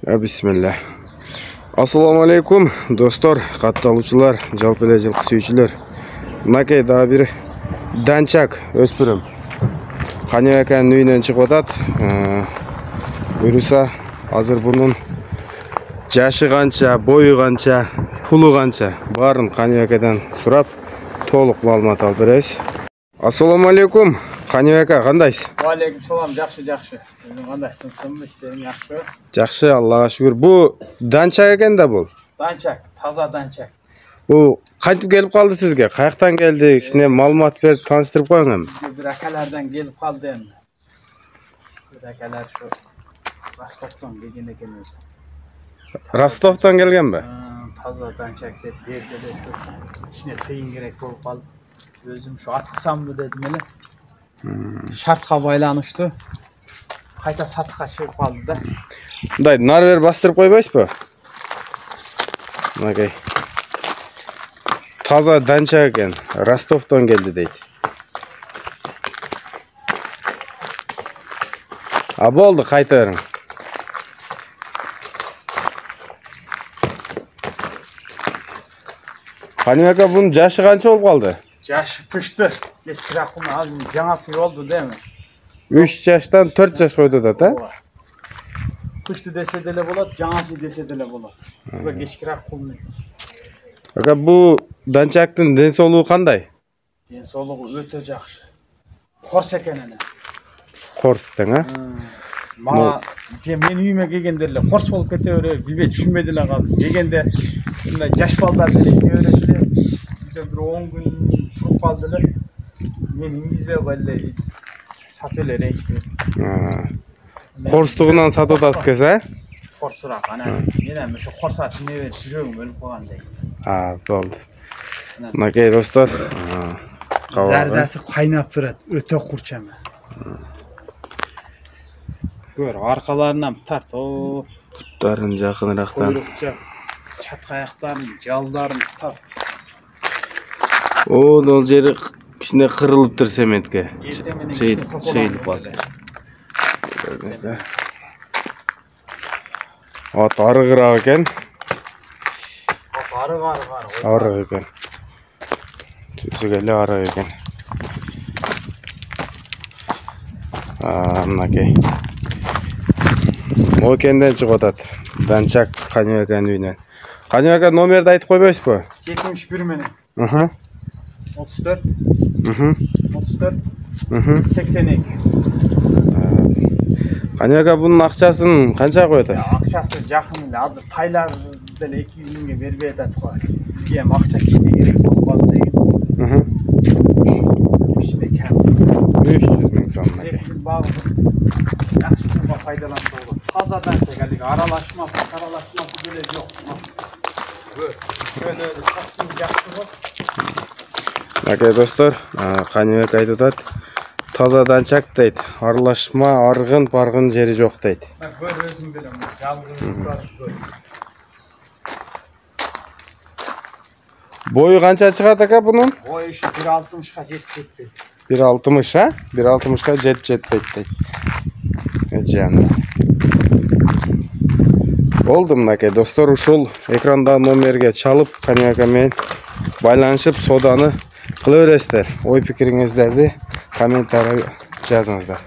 Bismillah. Assalamu alaikum dostlar, katılımcılar, жалпы эле жылкы сүйүүчүлөр. Мынакей дагы бир данчак өспүрүм. Каныбекенин үйүнөн чыгып атат. Буюрса, азыр бунун жашы канча, бою канча, пулу канча баарын Каныбекеден сурап, толук маалымат алып беребиз. Assalamu alaikum. Каныбека, кандайсыз? Алейкум салам, жакшы. Өзүң кандай? Тынчсыңбы? Иштериң жакшыбы? Жакшы, Аллага шүгүр. Бу данчак экен да бул. Данчак, таза данчак. Бу кантип келип калды сизге? Каяктан келди? Кичине маалымат берип тааныштырып коюңуз. Бир акалардан келип калды эми. Бир акалар şu Rostovdan келген экен өзү. Rostovdan келгенби? Таза данчак деп берди эле şu. Ичине тыйын керек болуп калды. Өзүм şu аткысамбы дедим эле. Шартка байланыштуу. Кайта сатышка чыгып калды да. Мындай нары бери бастырып койбойсузбу? Мынакей. Таза данчак экен. Rostovdan келди дейт. Болду, кайта бериң. Каныбека, бунун жашы канча болуп калды? Жашы пышты. Кечирээк азыр жаңасы болду деми. 3 жаштан 4 жашка өтүп атат, Пышты десе деле болот, жаңасы десе деле болот. Буга кечирээк кулмун. Ака, бу данчактын ден соолугу кандай? Ден соолугу өтө жакшы. Корс экен эне. Корс тең, Мага мен үйүмө келгенде эле корс болуп кете бере, билбей түшүнбөй деле калдым. Келгенде мындай жаш балдар деле келип эле, бир 10 күн туруп калды эле. Мен ингизбей койду. Сатып эле рейчти. Корстугунан сатып атасыз кесе? Корсураак. Анан мен эми ошо корс атып неме жүрөгүм өлүп калгандай. Болду. Мынакей достор, Зардасы кайнап турат, өтө курч эми. Көр, аркаларынан тарт, буттарын жакыныраактан. Койрукча, чатка аяктарын, жалдарын тарт. Ол жери кичине кырылыптыр семетке. Чейилип калды. Арыгыраак экен. Арык экен. Түзүк эле арык экен. Мынакей. Мокенден чыгып атат. Данчак Каныбекенин үйүнөн. Каныбека, номерди айтып койбойсузбу? 71 менен. 34. 82. Каныбека, бунун акчасын канчага коюп атасыз? Акчасы жакын эле, азыр тайлар деле 200 миңге бербей атат го. Бизге эми акча кичине керек болуп калды деген. Кичине кем. 300 миң сом. Жакшы турга пайдаланса болот. Таза данчак, алиги аралашмасы деле жок. Өлө чакчын жакшы болот. Мынакей достор, Каныбек айтып атат. Таза данчак дейт. Аралашма, аргын жери жок дейт. Көр өзүм билем, жалгыз турат. Бою канча чыгат ака бунун? Бою 1.60га жетип кетпейт. 1.60, 1.60га жетпейт дейт. Жана. Болду, мынакей достор, ушул экранда номерге чалып, Каныбека менен байланышып, соданы кыла бересиздер. Ой пикириңиздерди комментарийге жазыңыздар.